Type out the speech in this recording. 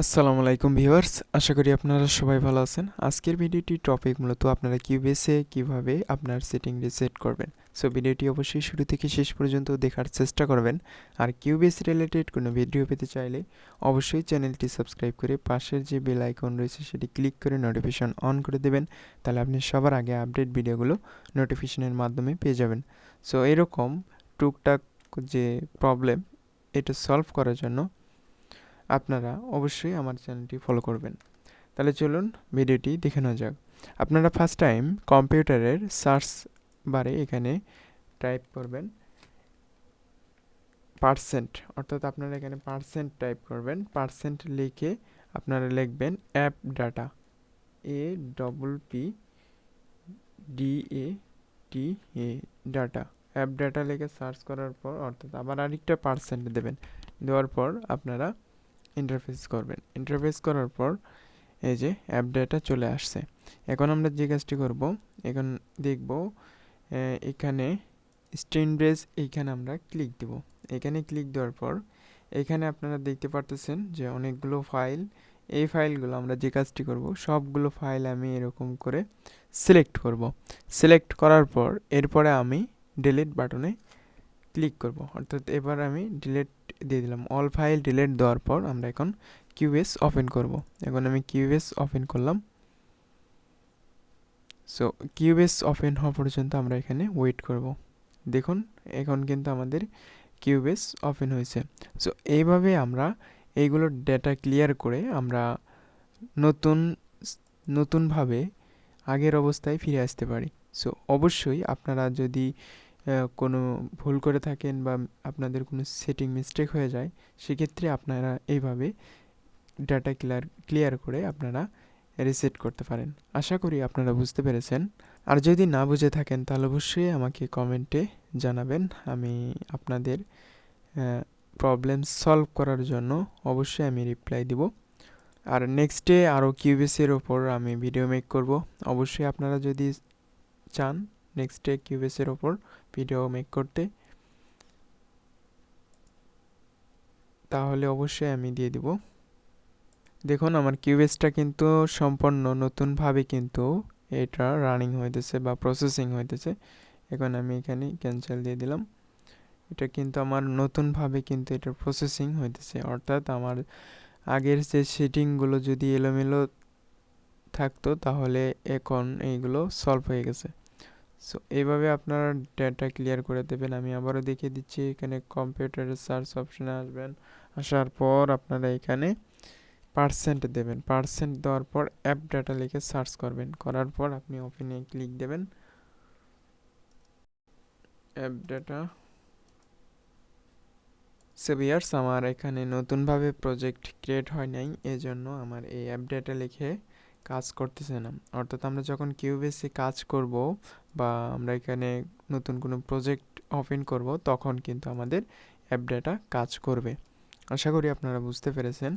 আসসালামু আলাইকুম ভিউয়ার্স, আশা করি আপনারা সবাই ভালো আছেন। আজকের ভিডিওটি টপিক মূলত আপনারা কিউবেসে কিভাবে আপনার সেটিং রিসেট করবেন। সো ভিডিওটি অবশ্যই শুরু থেকে শেষ পর্যন্ত দেখার চেষ্টা করবেন। আর কিউবেস রিলেটেড কোনো ভিডিও পেতে চাইলে অবশ্যই চ্যানেলটি সাবস্ক্রাইব করে পাশের যে বেল আইকন রয়েছে সেটি ক্লিক করে নোটিফিকেশন অন করে দেবেন। তাহলে আপনি সবার আগে আপডেট ভিডিওগুলো নোটিফিকেশনের মাধ্যমে পেয়ে যাবেন। সো এরকম টুকটাক যে প্রবলেম এটা সলভ করার জন্য আপনারা অবশ্যই আমার চ্যানেলটি ফলো করবেন। তাহলে চলুন ভিডিওটি দেখে নেওয়া যাক। আপনারা ফার্স্ট টাইম কম্পিউটারের সার্চ বারে এখানে টাইপ করবেন পার্সেন্ট, অর্থাৎ আপনারা এখানে পার্সেন্ট টাইপ করবেন। পার্সেন্ট লিখে আপনারা লিখবেন app data, APP DATA data. App data লিখে সার্চ করার পর অর্থাৎ আবার আরেকটা পার্সেন্ট দেবেন। দেওয়ার পর আপনারা ইন্টারফেস করবেন। ইন্টারফেস করার পর এই যে অ্যাপ ডেটা চলে আসছে। এখন আমরা যে কাজটি করব, এখন দেখব এখানে স্ট্যান্ডার্ড, এইখানে আমরা ক্লিক দেব। এখানে ক্লিক দেওয়ার পর এখানে আপনারা দেখতে পারতেছেন যে অনেকগুলো ফাইল। এই ফাইলগুলো আমরা যে কাজটি করব, সবগুলো ফাইল আমি এরকম করে সিলেক্ট করব। সিলেক্ট করার পর এরপরে আমি ডিলিট বাটনে ক্লিক করব, অর্থাৎ এবার আমি ডিলিট দিয়ে দিলাম। অল ফাইল ডিলিট দেওয়ার পর আমরা এখন কিউবেস ওপেন করব। এখন আমি কিউবেস ওপেন করলাম। সো কিউবেস ওপেন হওয়া পর্যন্ত আমরা এখানে ওয়েট করব। দেখুন এখন কিন্তু আমাদের কিউবেস ওপেন হয়েছে। সো এইভাবে আমরা এইগুলোর ডেটা ক্লিয়ার করে আমরা নতুন নতুনভাবে আগের অবস্থায় ফিরে আসতে পারি। সো অবশ্যই আপনারা যদি কোনো ভুল করে থাকেন বা আপনাদের কোনো সেটিং মিস্টেক হয়ে যায়, সেক্ষেত্রে আপনারা এইভাবে ডাটা ক্লিয়ার করে আপনারা রিসেট করতে পারেন। আশা করি আপনারা বুঝতে পেরেছেন। আর যদি না বুঝে থাকেন তাহলে অবশ্যই আমাকে কমেন্টে জানাবেন। আমি আপনাদের প্রবলেম সলভ করার জন্য অবশ্যই আমি রিপ্লাই দিব। আর নেক্সটে আরও কিউবেসের ওপর আমি ভিডিও মেক করব। অবশ্যই আপনারা যদি চান নেক্সটে কিউবেসের ওপর ভিডিও মেক করতে, তাহলে অবশ্যই আমি দিয়ে দিব। দেখুন আমার কিউবেসটা কিন্তু সম্পূর্ণ নতুনভাবে কিন্তু এটা রানিং হইতেছে বা প্রসেসিং হইতেছে। এখন আমি এখানে ক্যান্সেল দিয়ে দিলাম। এটা কিন্তু আমার নতুনভাবে কিন্তু এটা প্রসেসিং হইতেছে, অর্থাৎ আমার আগের যে সেটিংগুলো যদি এলোমেলো থাকতো তাহলে এখন এইগুলো সলভ হয়ে গেছে। সো এইভাবে আপনারা ডেটা ক্লিয়ার করে দেবেন। আমি আবারও দেখিয়ে দিচ্ছি। এখানে কম্পিউটারের সার্চ অপশানে আসবেন। আসার পর আপনারা এখানে পার্সেন্ট দেবেন। পার্সেন্ট দেওয়ার পর অ্যাপ ডাটা লিখে সার্চ করবেন। করার পর আপনি ওপেনে ক্লিক দেবেন। অ্যাপ ডাটা সেভিয়ার্স, আমার এখানে নতুনভাবে প্রজেক্ট ক্রিয়েট হয় নাই, এজন্য আমার এই অ্যাপ ডাটা লিখে কাজ করতেছে না। অর্থাৎ আমরা যখন কিউবেসে কাজ করব বা আমরা এখানে নতুন কোনো প্রজেক্ট ওপেন করব, তখন কিন্তু আমাদের অ্যাপ ডাটা কাজ করবে। আশা করি আপনারা বুঝতে পেরেছেন।